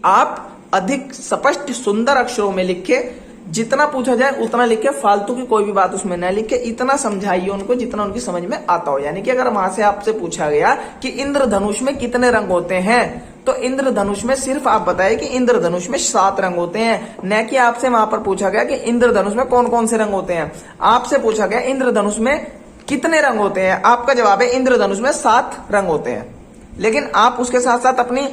आप अधिक स्पष्ट सुंदर अक्षरों में लिखे, जितना पूछा जाए उतना लिखे, फालतू की कोई भी बात उसमें न लिखे, इतना समझाइए उनको जितना उनकी समझ में आता हो। यानी कि अगर वहां से आपसे पूछा गया कि इंद्रधनुष में कितने रंग होते हैं, तो इंद्रधनुष में सिर्फ आप बताइए कि इंद्रधनुष में 7 रंग होते हैं। न कि आपसे वहां पर पूछा गया कि इंद्रधनुष में कौन कौन से रंग होते हैं। आपसे पूछा गया इंद्रधनुष में कितने रंग होते हैं, आपका जवाब है इंद्रधनुष में 7 रंग होते हैं। लेकिन आप उसके साथ साथ अपनी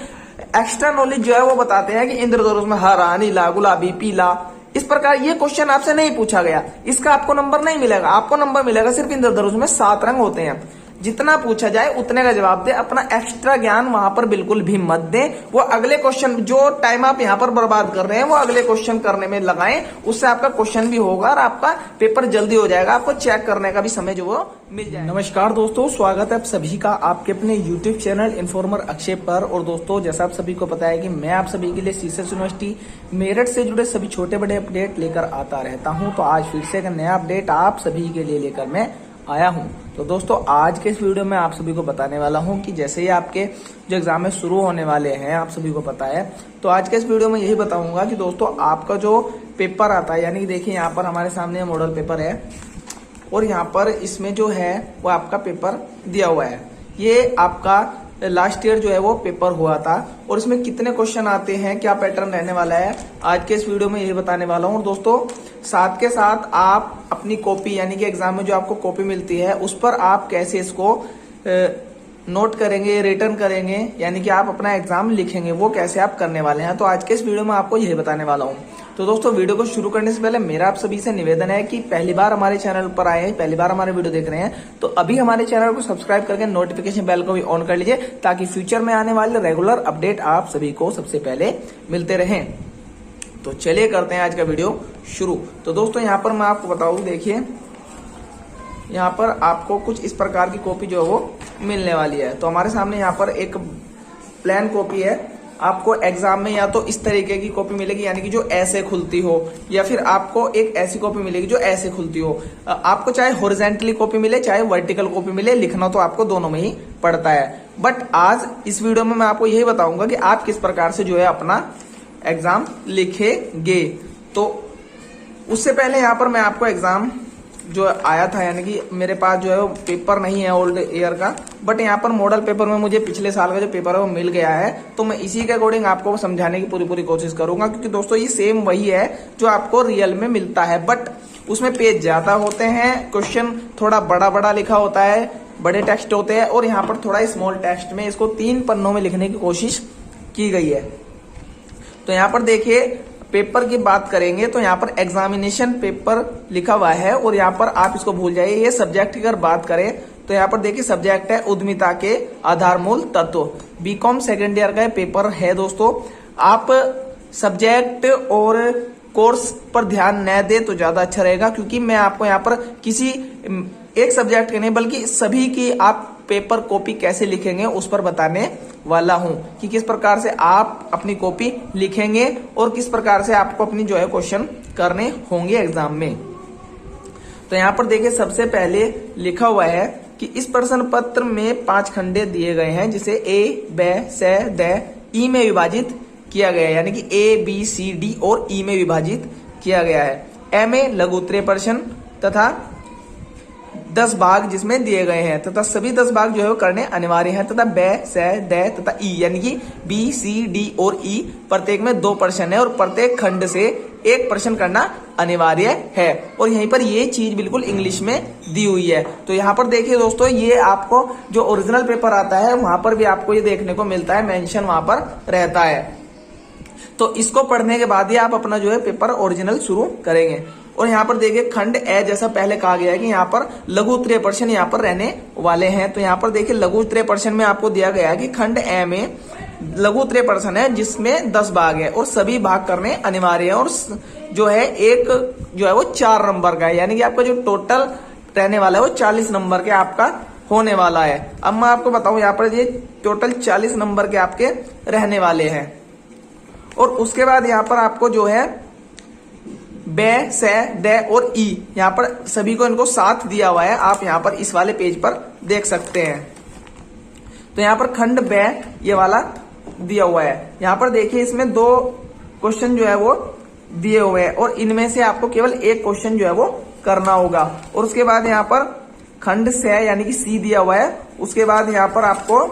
एक्स्ट्रा नॉलेज जो है वो बताते हैं कि इंद्रधनुष में हरा, नीला, गुलाबी, पीला। इस प्रकार ये क्वेश्चन आपसे नहीं पूछा गया, इसका आपको नंबर नहीं मिलेगा। आपको नंबर मिलेगा सिर्फ इंद्रधनुष में 7 रंग होते हैं। जितना पूछा जाए उतने का जवाब दे, अपना एक्स्ट्रा ज्ञान वहां पर बिल्कुल भी मत दें। वो अगले क्वेश्चन, जो टाइम आप यहाँ पर बर्बाद कर रहे हैं, वो अगले क्वेश्चन करने में लगाएं। उससे आपका क्वेश्चन भी होगा और आपका पेपर जल्दी हो जाएगा, आपको चेक करने का भी समय जो वो मिल जाएगा। नमस्कार दोस्तों, स्वागत है आप सभी का आपके अपने यूट्यूब चैनल इन्फॉर्मर अक्षय पर। और दोस्तों, जैसा आप सभी को पता है कि मैं आप सभी के लिए सीसेस यूनिवर्सिटी मेरठ से जुड़े सभी छोटे बड़े अपडेट लेकर आता रहता हूं। तो आज फिर से एक नया अपडेट आप सभी के लिए लेकर मैं आया हूं। तो दोस्तों, आज के इस वीडियो में आप सभी को बताने वाला हूं कि जैसे ही आपके जो एग्जाम में शुरू होने वाले हैं, आप सभी को पता है, तो आज के इस वीडियो में यही बताऊंगा कि दोस्तों आपका जो पेपर आता है, यानी कि देखिए यहाँ पर हमारे सामने मॉडल पेपर है और यहाँ पर इसमें जो है वो आपका पेपर दिया हुआ है। ये आपका लास्ट ईयर जो है वो पेपर हुआ था और इसमें कितने क्वेश्चन आते हैं, क्या पैटर्न रहने वाला है, आज के इस वीडियो में यही बताने वाला हूँ। और दोस्तों, साथ के साथ आप अपनी कॉपी, यानी कि एग्जाम में जो आपको कॉपी मिलती है उस पर आप कैसे इसको नोट करेंगे, रिटर्न करेंगे, यानी कि आप अपना एग्जाम लिखेंगे, वो कैसे आप करने वाले हैं। तो आज के इस वीडियो में आपको यही बताने वाला हूँ। तो दोस्तों, वीडियो को शुरू करने से पहले मेरा आप सभी से निवेदन है कि पहली बार हमारे चैनल पर आए हैं, पहली बार हमारे वीडियो देख रहे हैं, तो अभी हमारे चैनल को सब्सक्राइब करके नोटिफिकेशन बेल को भी ऑन कर लीजिए, ताकि फ्यूचर में आने वाले रेगुलर अपडेट आप सभी को सबसे पहले मिलते रहें। तो चलिए करते हैं आज का वीडियो शुरू। तो दोस्तों, यहाँ पर मैं आपको बताऊं, देखिए यहाँ पर आपको कुछ इस प्रकार की कॉपी जो है वो मिलने वाली है। तो हमारे सामने यहाँ पर एक प्लान कॉपी है। आपको एग्जाम में या तो इस तरीके की कॉपी मिलेगी, यानी कि जो ऐसे खुलती हो, या फिर आपको एक ऐसी कॉपी मिलेगी जो ऐसे खुलती हो। आपको चाहे हॉरिजॉन्टली कॉपी मिले चाहे वर्टिकल कॉपी मिले, लिखना तो आपको दोनों में ही पड़ता है। बट आज इस वीडियो में मैं आपको यही बताऊंगा कि आप किस प्रकार से जो है अपना एग्जाम लिखेंगे। तो उससे पहले यहाँ पर मैं आपको एग्जाम जो आया था, यानी कि मेरे पास जो है वो पेपर नहीं है ओल्ड ईयर का, बट यहाँ पर मॉडल पेपर में मुझे पिछले साल का जो पेपर है वो मिल गया है। तो मैं इसी के अकॉर्डिंग आपको समझाने की पूरी कोशिश करूंगा, क्योंकि दोस्तों ये सेम वही है जो आपको रियल में मिलता है, बट उसमें पेज ज्यादा होते हैं, क्वेश्चन थोड़ा बड़ा बड़ा लिखा होता है, बड़े टेक्स्ट होते हैं, और यहाँ पर थोड़ा स्मॉल टेक्स्ट में इसको 3 पन्नों में लिखने की कोशिश की गई है। तो यहाँ पर देखिए, पेपर की बात करेंगे तो यहाँ पर एग्जामिनेशन पेपर लिखा हुआ है और यहाँ पर आप इसको भूल जाइए। ये सब्जेक्ट की अगर बात करें तो यहाँ पर देखिए सब्जेक्ट है उद्यमिता के आधारमूल तत्व। बीकॉम सेकेंड ईयर का ये पेपर है दोस्तों। आप सब्जेक्ट और कोर्स पर ध्यान न दे तो ज्यादा अच्छा रहेगा, क्योंकि मैं आपको यहाँ पर किसी एक सब्जेक्ट के नहीं बल्कि सभी की आप पेपर कॉपी कैसे लिखेंगे उस पर बताने वाला हूं कि किस प्रकार से आप अपनी कॉपी लिखेंगे और किस प्रकार से आपको अपनी जो है क्वेश्चन करने होंगे एग्जाम में। तो यहाँ पर देखिए, सबसे पहले लिखा हुआ है कि इस प्रश्न पत्र में 5 खंडे दिए गए हैं, जिसे ए, ब, स, द, ई में विभाजित किया गया है, यानी कि ए, बी, सी, डी और ई में विभाजित किया गया है। ए में लघु उत्तरीय प्रश्न तथा 10 भाग जिसमें दिए गए हैं, तथा सभी 10 भाग जो है वो करने अनिवार्य हैं, तथा ब, स, द तथा ई, यानी कि बी, सी, डी और ई प्रत्येक में 2 प्रश्न है और प्रत्येक खंड से 1 प्रश्न करना अनिवार्य है। और यहीं पर ये चीज बिल्कुल इंग्लिश में दी हुई है। तो यहाँ पर देखिए दोस्तों, ये आपको जो ओरिजिनल पेपर आता है वहां पर भी आपको ये देखने को मिलता है, मेंशन वहां पर रहता है। तो इसको पढ़ने के बाद ही आप अपना जो है पेपर ओरिजिनल शुरू करेंगे। और यहाँ पर देखिए, खंड ए, जैसा पहले कहा गया है कि यहाँ पर लघु उत्तरीय प्रश्न यहाँ पर रहने वाले हैं। तो यहाँ पर देखिए, लघु उत्तरीय प्रश्न में आपको दिया गया है कि खंड ए में लघु उत्तरीय प्रश्न है जिसमें 10 भाग है और सभी भाग करने अनिवार्य है, और जो है एक जो है वो 4 नंबर का है, यानी कि आपका जो टोटल रहने वाला है वो 40 नंबर के आपका होने वाला है। अब मैं आपको बताऊं, यहाँ पर ये टोटल 40 नंबर के आपके रहने वाले हैं। और उसके बाद यहाँ पर आपको जो है ब, स, ड और ई, यहाँ पर सभी को इनको साथ दिया हुआ है, आप यहाँ पर इस वाले पेज पर देख सकते हैं। तो यहाँ पर खंड ब ये वाला दिया हुआ है। यहाँ पर देखिए इसमें 2 क्वेश्चन जो है वो दिए हुए हैं और इनमें से आपको केवल एक क्वेश्चन जो है वो करना होगा। और उसके बाद यहाँ पर खंड से यानी कि सी दिया हुआ है, उसके बाद यहाँ पर आपको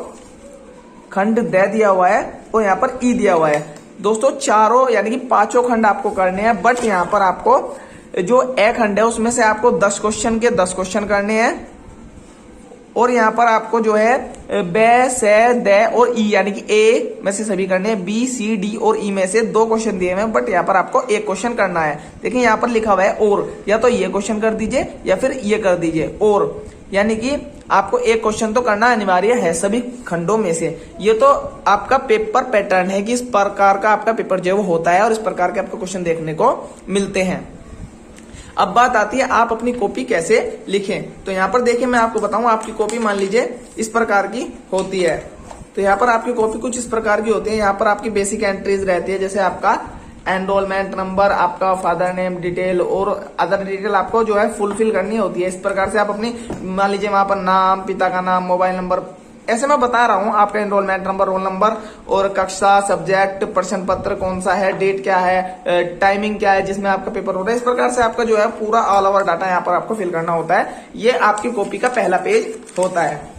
खंड द दिया हुआ है और यहाँ पर ई दिया हुआ है। दोस्तों चारों यानी कि 5 खंड आपको करने हैं, बट यहाँ पर आपको जो ए खंड है उसमें से आपको 10 क्वेश्चन के 10 क्वेश्चन करने हैं। और यहाँ पर आपको जो है ब से द और ई यानी कि ए में से सभी करने हैं, बी सी डी और ई में से 2 क्वेश्चन दिए हुए हैं, बट यहाँ पर आपको एक क्वेश्चन करना है। देखिए यहाँ पर लिखा हुआ है और, या तो ये क्वेश्चन कर दीजिए या फिर ये कर दीजिए, और यानी कि आपको एक क्वेश्चन तो करना अनिवार्य है सभी खंडों में से। ये तो आपका पेपर पैटर्न है कि इस प्रकार का आपका पेपर जो है वो होता है और इस प्रकार के आपको क्वेश्चन देखने को मिलते हैं। अब बात आती है आप अपनी कॉपी कैसे लिखें। तो यहाँ पर देखिए मैं आपको बताऊं, आपकी कॉपी मान लीजिए इस प्रकार की होती है। तो यहाँ पर आपकी कॉपी कुछ इस प्रकार की होती है। यहाँ पर आपकी बेसिक एंट्रीज रहती है, जैसे आपका एनरोलमेंट नंबर, आपका फादर नेम डिटेल और अदर डिटेल आपको जो है फुलफिल करनी होती है। इस प्रकार से आप अपनी मान लीजिए वहां पर नाम, पिता का नाम, मोबाइल नंबर, ऐसे मैं बता रहा हूं, आपका एनरोलमेंट नंबर, रोल नंबर और कक्षा, सब्जेक्ट, प्रश्न पत्र कौन सा है, डेट क्या है, टाइमिंग क्या है जिसमें आपका पेपर होता है। इस प्रकार से आपका जो है पूरा ऑल ओवर डाटा यहाँ पर आपको फिल करना होता है। ये आपकी कॉपी का पहला पेज होता है।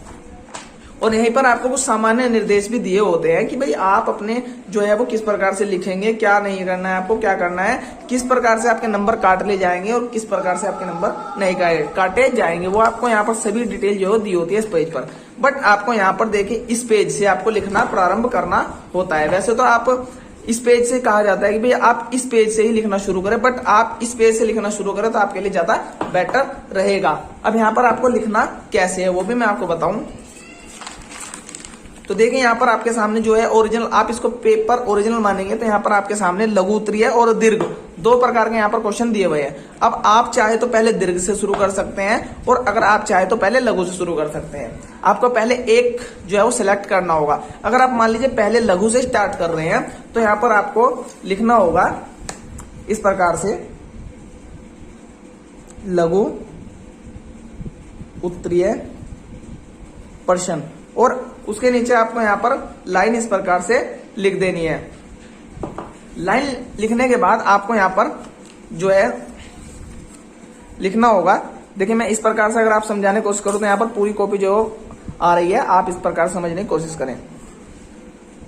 और यहीं पर आपको कुछ सामान्य निर्देश भी दिए होते हैं कि भाई आप अपने जो है वो किस प्रकार से लिखेंगे, क्या नहीं करना है, आपको क्या करना है, किस प्रकार से आपके नंबर काट ले जाएंगे और किस प्रकार से आपके नंबर नहीं काटे जाएंगे। वो आपको यहाँ पर सभी डिटेल जो दी होती है इस पेज पर। बट आपको यहाँ पर देखिए इस पेज से आपको लिखना प्रारंभ करना होता है। वैसे तो आप इस पेज से कहा जाता है कि भाई आप इस पेज से ही लिखना शुरू करें, बट आप इस पेज से लिखना शुरू करें तो आपके लिए ज्यादा बेटर रहेगा। अब यहाँ पर आपको लिखना कैसे है वो भी मैं आपको बताऊं। तो देखिए यहाँ पर आपके सामने जो है ओरिजिनल, आप इसको पेपर ओरिजिनल मानेंगे तो यहाँ पर आपके सामने लघु उत्तरीय और दीर्घ 2 प्रकार के यहाँ पर क्वेश्चन दिए हुए हैं। अब आप चाहे तो पहले दीर्घ से शुरू कर सकते हैं और अगर आप चाहे तो पहले लघु से शुरू कर सकते हैं। आपको पहले एक जो है वो सिलेक्ट करना होगा। अगर आप मान लीजिए पहले लघु से स्टार्ट कर रहे हैं तो यहाँ पर आपको लिखना होगा इस प्रकार से, लघु उत्तरीय प्रश्न, और उसके नीचे आपको यहाँ पर लाइन इस प्रकार से लिख देनी है। लाइन लिखने के बाद आपको यहाँ पर जो है लिखना होगा। देखिए मैं इस प्रकार से अगर आप समझाने की कोशिश करूं तो यहाँ पर पूरी कॉपी जो आ रही है आप इस प्रकार समझने की कोशिश करें।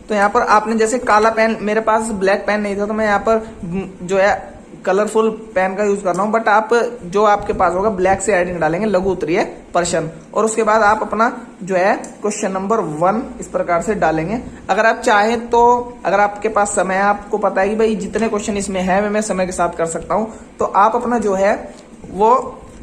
तो यहाँ पर आपने जैसे काला पेन, मेरे पास ब्लैक पेन नहीं था तो मैं यहाँ पर जो है कलरफुल पेन का यूज कर रहा हूं, बट आप जो आपके पास होगा ब्लैक से हेडिंग डालेंगे लघु उत्तरीय प्रश्न, और उसके बाद आप अपना जो है क्वेश्चन नंबर 1 इस प्रकार से डालेंगे। अगर आप चाहें तो, अगर आपके पास समय है, आपको पता है कि भाई जितने क्वेश्चन इसमें है मैं समय के साथ कर सकता हूं, तो आप अपना जो है वो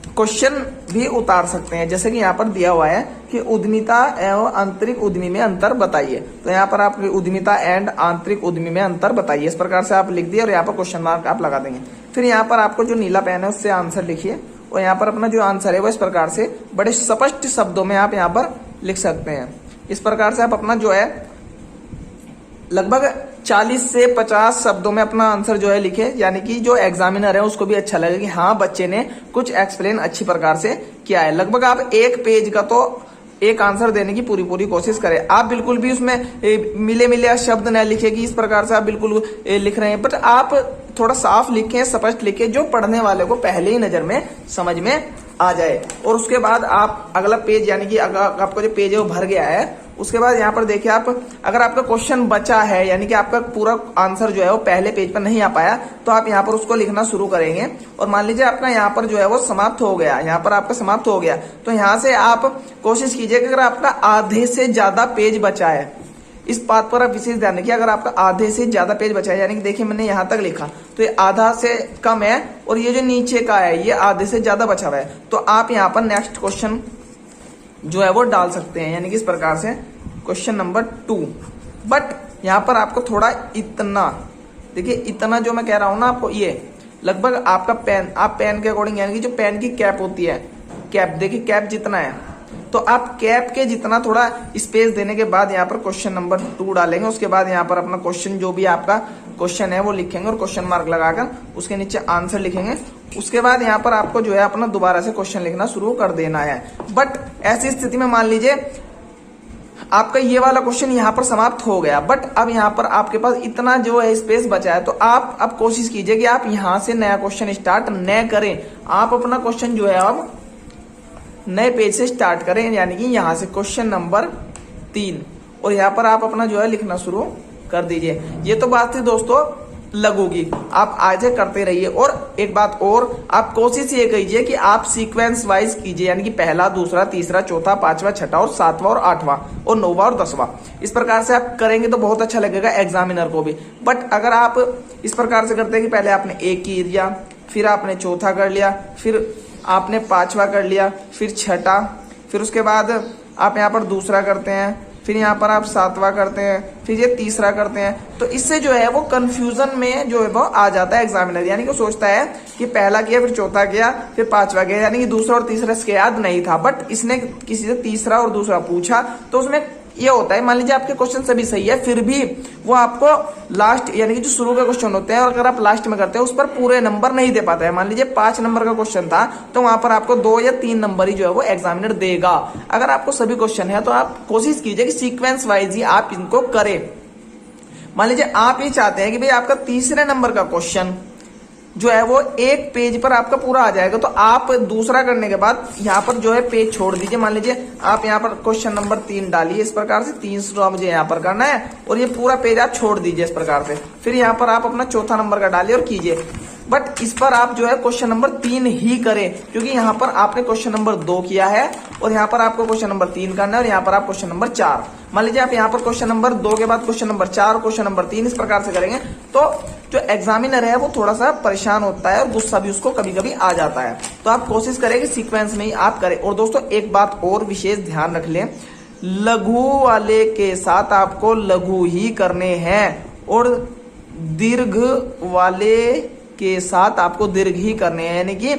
क्वेश्चन भी उतार सकते हैं। जैसे कि यहाँ पर दिया हुआ है कि उद्यमिता एवं आंतरिक उद्यमी में अंतर बताइए, तो यहाँ पर आप उद्यमिता एंड आंतरिक उद्यमी में अंतर बताइए इस प्रकार से आप लिख दिए और यहाँ पर क्वेश्चन मार्क आप लगा देंगे। फिर यहाँ पर आपको जो नीला पेन है उससे आंसर लिखिए और यहाँ पर अपना जो आंसर है वो इस प्रकार से बड़े स्पष्ट शब्दों में आप यहाँ पर लिख सकते हैं। इस प्रकार से आप अपना जो है लगभग 40 से 50 शब्दों में अपना आंसर जो है लिखे, यानी कि जो एग्जामिनर है उसको भी अच्छा लगे कि हाँ बच्चे ने कुछ एक्सप्लेन अच्छी प्रकार से किया है। लगभग आप 1 पेज का तो एक आंसर देने की पूरी कोशिश करें। आप बिल्कुल भी उसमें मिले शब्द न लिखे कि इस प्रकार से आप बिल्कुल लिख रहे हैं, बट आप थोड़ा साफ लिखें, स्पष्ट लिखें, जो पढ़ने वाले को पहले ही नजर में समझ में आ जाए। और उसके बाद आप अगला पेज, यानी कि आपका जो पेज है वो भर गया है, उसके बाद यहाँ पर देखिए आप अगर आपका क्वेश्चन बचा है, यानी कि आपका पूरा आंसर जो है वो पहले पेज पर नहीं आ पाया, तो आप यहाँ पर उसको लिखना शुरू करेंगे। और मान लीजिए आपका यहाँ पर जो है वो समाप्त हो गया, यहाँ पर आपका समाप्त हो गया, तो यहाँ से आप कोशिश कीजिए कि अगर आपका आधे से ज्यादा पेज बचा है, इस बात पर आप विशेष ध्यान रखिए, अगर आपका आधे से ज्यादा पेज बचा है, यानी कि देखिए मैंने यहाँ तक लिखा तो ये आधा से कम है और ये जो नीचे का है ये आधे से ज्यादा बचा हुआ है, तो आप यहाँ पर नेक्स्ट क्वेश्चन जो है वो डाल सकते हैं, यानी कि इस प्रकार से क्वेश्चन नंबर 2। बट यहाँ पर आपको थोड़ा इतना, देखिए इतना जो मैं कह रहा हूं ना आपको, ये लगभग आपका पेन, आप पेन के अकॉर्डिंग, यानी कि जो पेन की कैप होती है, कैप देखिए कैप जितना है, तो आप कैप के जितना थोड़ा स्पेस देने के बाद यहाँ पर क्वेश्चन नंबर 2 डालेंगे। उसके बाद यहाँ पर अपना क्वेश्चन, जो भी आपका क्वेश्चन है वो लिखेंगे और क्वेश्चन मार्क लगाकर उसके नीचे आंसर लिखेंगे। उसके बाद यहाँ पर आपको जो है अपना दोबारा से क्वेश्चन लिखना शुरू कर देना है। बट ऐसी स्थिति में मान लीजिए आपका ये वाला क्वेश्चन यहाँ पर समाप्त हो गया। बट अब यहाँ पर आपके पास इतना जो है स्पेस बचा है, तो आप अब कोशिश कीजिए कि आप यहाँ से नया क्वेश्चन स्टार्ट न करें। आप अपना क्वेश्चन जो है अब नए पेज से स्टार्ट करें, यानी कि यहाँ से क्वेश्चन नंबर 3, और यहाँ पर आप अपना जो है लिखना शुरू कर दीजिए। ये तो बात थी दोस्तों लघु की, आप आगे करते रहिए। और एक बात और, आप कोशिश ये कीजिए कि आप सीक्वेंस वाइज कीजिए, यानी कि पहला, दूसरा, तीसरा, चौथा, पांचवा, छठा और सातवां और आठवां और नौवां और 10वां। इस प्रकार से आप करेंगे तो बहुत अच्छा लगेगा एग्जामिनर को भी। बट अगर आप इस प्रकार से करते हैं कि पहले आपने एक की दिया, फिर आपने चौथा कर लिया, फिर आपने पांचवा कर लिया, फिर छठा, फिर उसके बाद आप यहाँ पर दूसरा करते हैं, फिर यहाँ पर आप सातवां करते हैं, फिर ये तीसरा करते हैं, तो इससे जो है वो कंफ्यूजन में जो है वो आ जाता है एग्जामिनर। यानी कि वो सोचता है कि पहला किया, फिर चौथा किया, फिर पांचवा किया, यानी कि दूसरा और तीसरा इसके याद नहीं था। बट इसने किसी से तीसरा और दूसरा पूछा, तो उसमें ये होता है, मान लीजिए आपके क्वेश्चन सभी सही है, फिर भी वो आपको लास्ट यानी कि जो शुरू के क्वेश्चन होते हैं, और अगर आप लास्ट में करते हैं उस पर पूरे नंबर नहीं दे पाता है। मान लीजिए 5 नंबर का क्वेश्चन था, तो वहां पर आपको 2 या 3 नंबर ही जो है वो एग्जामिनर देगा। अगर आपको सभी क्वेश्चन है तो आप कोशिश कीजिए कि सीक्वेंस वाइज ही आप इनको करें। मान लीजिए आप ये चाहते हैं कि भाई आपका तीसरे नंबर का क्वेश्चन जो है वो एक पेज पर आपका पूरा आ जाएगा, तो आप दूसरा करने के बाद यहाँ पर जो है पेज छोड़ दीजिए। मान लीजिए आप यहाँ पर क्वेश्चन नंबर 3 डालिए, इस प्रकार से 300 मुझे यहाँ पर करना है, और ये पूरा पेज आप छोड़ दीजिए इस प्रकार से। फिर यहाँ पर आप अपना चौथा नंबर का डालिए और कीजिए। बट इस पर आप जो है क्वेश्चन नंबर 3 ही करें, क्योंकि यहाँ पर आपने क्वेश्चन नंबर 2 किया है, और यहाँ पर आपको क्वेश्चन नंबर 3 करना है, और यहाँ पर आप क्वेश्चन नंबर 4। मान लीजिए आप यहाँ पर क्वेश्चन नंबर 2 के बाद क्वेश्चन नंबर 4, क्वेश्चन नंबर 3 इस प्रकार से करेंगे, तो जो एग्जामिनर है वो थोड़ा सा परेशान होता है और गुस्सा भी उसको कभी कभी आ जाता है। तो आप कोशिश करें कि सीक्वेंस में ही आप करें। और दोस्तों एक बात और विशेष ध्यान रख लें, लघु वाले के साथ आपको लघु ही करने हैं, और दीर्घ वाले के साथ आपको दीर्घ ही करने हैं। यानी कि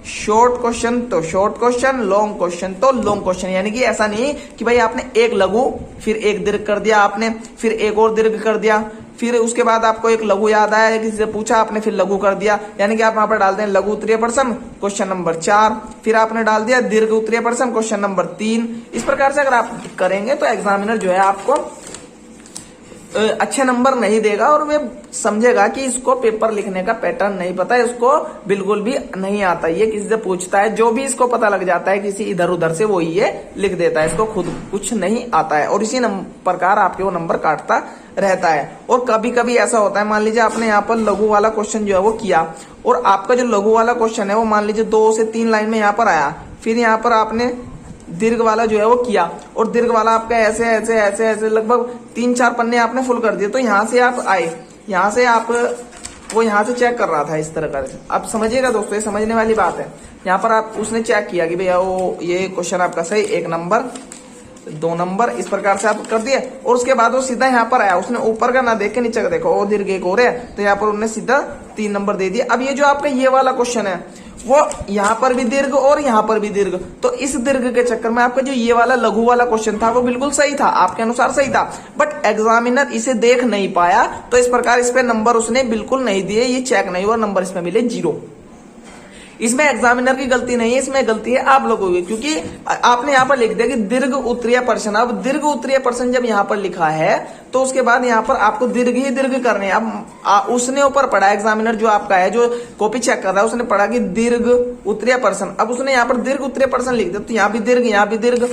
शॉर्ट क्वेश्चन तो शॉर्ट क्वेश्चन, लॉन्ग क्वेश्चन तो लॉन्ग क्वेश्चन। यानी कि ऐसा नहीं कि भाई आपने एक लघु फिर एक दीर्घ कर दिया, आपने फिर एक और दीर्घ कर दिया, फिर उसके बाद आपको एक लघु याद आया, किसी से पूछा आपने फिर लघु कर दिया। यानी कि आप वहां पर डालते हैं लघु उत्तरीय प्रश्न क्वेश्चन नंबर 4, फिर आपने डाल दिया दीर्घ उत्तरीय प्रश्न क्वेश्चन नंबर 3। इस प्रकार से अगर आप करेंगे तो एग्जामिनर जो है आपको अच्छे नंबर नहीं देगा, और वे समझेगा कि इसको पेपर लिखने का पैटर्न नहीं पता है, इसको बिल्कुल भी नहीं आता। ये किसी से पूछता है, जो भी इसको पता लग जाता है किसी इधर उधर से, वो ये लिख देता है, इसको खुद कुछ नहीं आता है, और इसी प्रकार आपके वो नंबर काटता रहता है। और कभी कभी ऐसा होता है, मान लीजिए आपने यहाँ पर लघु वाला क्वेश्चन जो है वो किया, और आपका जो लघु वाला क्वेश्चन है वो मान लीजिए 2 से 3 लाइन में यहाँ पर आया, फिर यहाँ पर आपने दीर्घ वाला जो है वो किया, और दीर्घ वाला आपका ऐसे ऐसे ऐसे ऐसे लगभग 3-4 पन्ने आपने फुल कर दिए। तो यहाँ से आप आए, यहाँ से आप वो यहाँ से चेक कर रहा था इस तरह का। आप समझिएगा दोस्तों, ये समझने वाली बात है। यहाँ पर आप उसने चेक किया कि भैया वो ये क्वेश्चन आपका सही, 1 नंबर 2 नंबर, इस प्रकार से आप कर दिए, और उसके बाद वो सीधा यहाँ पर आया, उसने ऊपर का ना देख के नीचे का देखो, वो दीर्घ एक हो रहा है, तो यहाँ पर उन्होंने सीधा 3 नंबर दे दिए। अब ये जो आपका ये वाला क्वेश्चन है वो यहाँ पर भी दीर्घ और यहाँ पर भी दीर्घ, तो इस दीर्घ के चक्कर में आपका जो ये वाला लघु वाला क्वेश्चन था वो बिल्कुल सही था, आपके अनुसार सही था, बट एग्जामिनर इसे देख नहीं पाया, तो इस प्रकार इस पे नंबर उसने बिल्कुल नहीं दिए, ये चेक नहीं हुआ, नंबर इसमें मिले 0। इसमें एग्जामिनर की गलती नहीं है, इसमें गलती है आप लोगों की, क्योंकि आपने यहाँ पर लिख दिया कि दीर्घ उत्तरीय प्रश्न। अब दीर्घ उत्तरीय प्रश्न जब यहाँ पर लिखा है तो उसके बाद यहाँ पर आपको दीर्घ ही दीर्घ करने हैं। अब उसने ऊपर पढ़ा, एग्जामिनर जो आपका है जो कॉपी चेक कर रहा है, उसने पढ़ा कि दीर्घ उत्तरीय प्रश्न, अब उसने यहाँ पर दीर्घ उत्तरीय प्रश्न लिख दिया, तो यहाँ भी दीर्घ, यहाँ भी दीर्घ,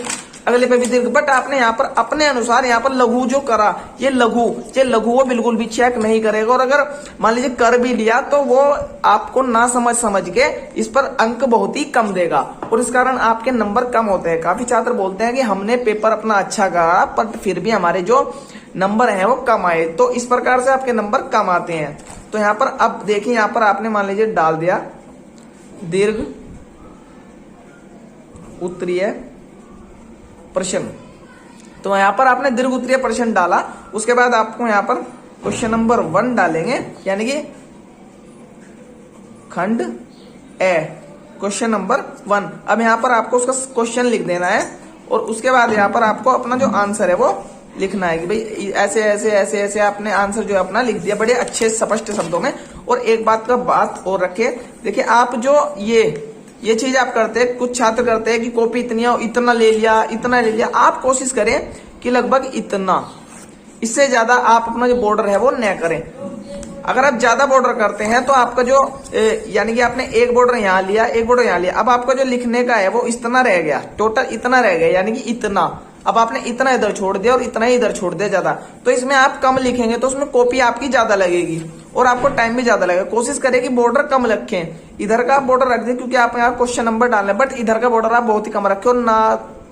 अगले पे भी दीर्घ, बट आपने यहाँ पर अपने अनुसार यहाँ पर लघु जो करा, ये लघु वो बिल्कुल भी चेक नहीं करेगा, और अगर मान लीजिए कर भी लिया तो वो आपको ना समझ के इस पर अंक बहुत ही कम देगा, और इस कारण आपके नंबर कम होते हैं। काफी छात्र बोलते हैं कि हमने पेपर अपना अच्छा करा पर फिर भी हमारे जो नंबर है वो कम आए, तो इस प्रकार से आपके नंबर कम आते हैं। तो यहाँ पर अब देखिए, यहाँ पर आपने मान लीजिए डाल दिया दीर्घ उत्तरीय प्रश्न, तो यहाँ पर आपने दीर्घ उत्तरीय प्रश्न डाला, उसके बाद आपको यहाँ पर क्वेश्चन नंबर 1 डालेंगे, यानी कि खंड ए क्वेश्चन नंबर 1। अब यहाँ पर आपको उसका क्वेश्चन लिख देना है, और उसके बाद यहाँ पर आपको अपना जो आंसर है वो लिखना है कि भाई ऐसे ऐसे ऐसे ऐसे आपने आंसर जो है अपना लिख दिया बड़े अच्छे स्पष्ट शब्दों में। और एक बात और रखे, देखिए आप जो ये चीज आप करते हैं, कुछ छात्र करते हैं कि कॉपी इतनी इतना ले लिया, आप कोशिश करें कि लगभग इतना, इससे ज्यादा आप अपना जो बॉर्डर है वो न करें। अगर आप ज्यादा बॉर्डर करते हैं तो आपका जो यानी कि आपने एक बॉर्डर यहाँ लिया, एक बॉर्डर यहाँ लिया, अब आपका जो लिखने का है वो इतना रह गया, टोटल इतना रह गया, यानी कि इतना। अब आपने इतना इधर छोड़ दिया और इतना ही इधर छोड़ दिया ज्यादा, तो इसमें आप कम लिखेंगे तो उसमें कॉपी आपकी ज्यादा लगेगी और आपको टाइम भी ज्यादा लगेगा। कोशिश करें कि बॉर्डर कम रखें, इधर का बॉर्डर रख दें क्योंकि आप यहाँ क्वेश्चन नंबर डालना है, बट इधर का बॉर्डर आप बहुत ही कम रखें और ना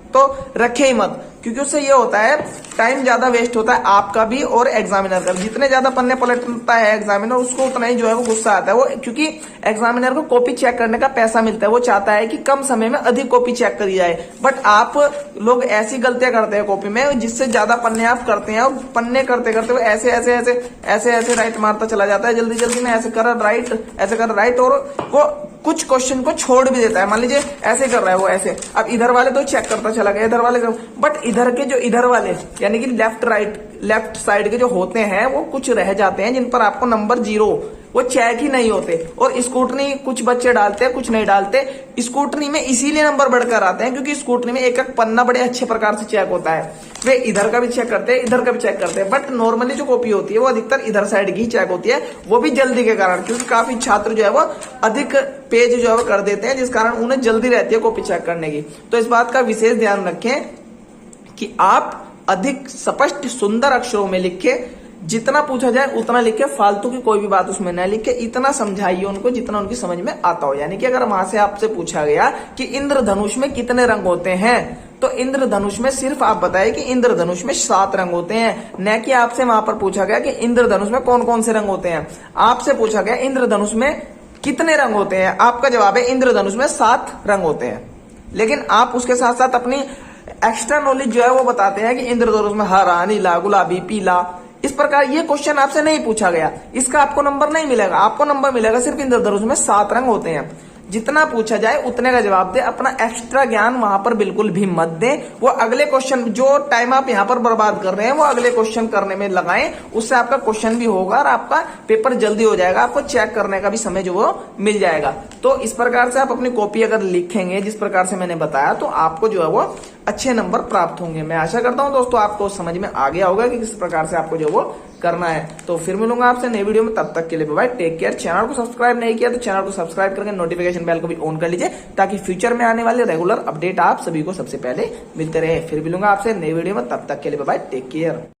तो रखे ही मत, क्योंकि उससे ये होता है टाइम ज्यादा वेस्ट होता है आपका भी और एग्जामिनर का। जितने ज्यादा पन्ने पलटता है एग्जामिनर, उसको उतना ही जो है वो गुस्सा आता है वो, क्योंकि एग्जामिनर को कॉपी चेक करने का पैसा मिलता है, वो चाहता है कि कम समय में अधिक कॉपी चेक करी जाए। बट आप लोग ऐसी गलतियां करते हैं कॉपी में जिससे ज्यादा पन्ने आप करते हैं, और पन्ने करते करते वो ऐसे ऐसे ऐसे ऐसे ऐसे राइट मारता चला जाता है, जल्दी जल्दी में ऐसे कर राइट, ऐसे कर राइट, और वो कुछ क्वेश्चन को छोड़ भी देता है। मान लीजिए ऐसे कर रहा है वो ऐसे, अब इधर वाले तो चेक करता चला गया, इधर वाले, बट इधर के जो इधर वाले यानी कि लेफ्ट साइड के जो होते हैं वो कुछ रह जाते हैं जिन पर आपको नंबर 0 वो चेक ही नहीं होते। और स्कूटनी कुछ बच्चे डालते हैं, कुछ नहीं डालते। स्कूटनी में इसीलिए नंबर बढ़कर आते हैं क्योंकि स्कूटनी में एक एक पन्ना बड़े अच्छे प्रकार से चेक होता है, वे इधर का भी चेक करते हैं, इधर का भी चेक करते हैं। बट नॉर्मली जो कॉपी होती है वो अधिकतर इधर साइड की चेक होती है, वो भी जल्दी के कारण, क्योंकि काफी छात्र जो है वो अधिक पेज जो है वो कर देते हैं, जिस कारण उन्हें जल्दी रहती है कॉपी चेक करने की। तो इस बात का विशेष ध्यान रखें कि आप अधिक स्पष्ट सुंदर अक्षरों में लिखें, जितना पूछा जाए उतना लिखे, फालतू की कोई भी बात उसमें न लिखे, इतना समझाइए उनको जितना उनकी समझ में आता हो। यानी कि अगर वहां से आपसे पूछा गया कि इंद्रधनुष में कितने रंग होते हैं, तो इंद्रधनुष में सिर्फ आप बताइए कि इंद्रधनुष में 7 रंग होते हैं, न कि आपसे वहां पर पूछा गया कि इंद्रधनुष में कौन कौन से रंग होते हैं। आपसे पूछा गया इंद्रधनुष में कितने रंग होते हैं, आपका जवाब है इंद्रधनुष में 7 रंग होते हैं। लेकिन आप उसके साथ साथ अपनी एक्स्ट्रा नॉलेज जो है वो बताते हैं कि इंद्रधनुष में हरा, नीला, गुलाबी, पीला। इस प्रकार ये क्वेश्चन आपसे नहीं पूछा गया, इसका आपको नंबर नहीं मिलेगा। आपको नंबर मिलेगा सिर्फ इंद्रधनुष में 7 रंग होते हैं। जितना पूछा जाए उतने का जवाब दे, अपना एक्स्ट्रा ज्ञान वहां पर बिल्कुल भी मत दें। वो अगले क्वेश्चन, जो टाइम आप यहाँ पर बर्बाद कर रहे हैं, वो अगले क्वेश्चन करने में लगाएं, उससे आपका क्वेश्चन भी होगा और आपका पेपर जल्दी हो जाएगा, आपको चेक करने का भी समय जो वो मिल जाएगा। तो इस प्रकार से आप अपनी कॉपी अगर लिखेंगे जिस प्रकार से मैंने बताया, तो आपको जो है वो अच्छे नंबर प्राप्त होंगे। मैं आशा करता हूं दोस्तों आपको समझ में आ गया होगा कि किस प्रकार से आपको जो वो करना है। तो फिर मिलूंगा आपसे नई वीडियो में, तब तक के लिए बाय, टेक केयर। चैनल को सब्सक्राइब नहीं किया तो चैनल को सब्सक्राइब करके नोटिफिकेशन बेल को भी ऑन कर लीजिए, ताकि फ्यूचर में आने वाले रेगुलर अपडेट आप सभी को सबसे पहले मिलते रहे। फिर मिलूंगा आपसे नई वीडियो में, तब तक के लिए बाय, टेक केयर।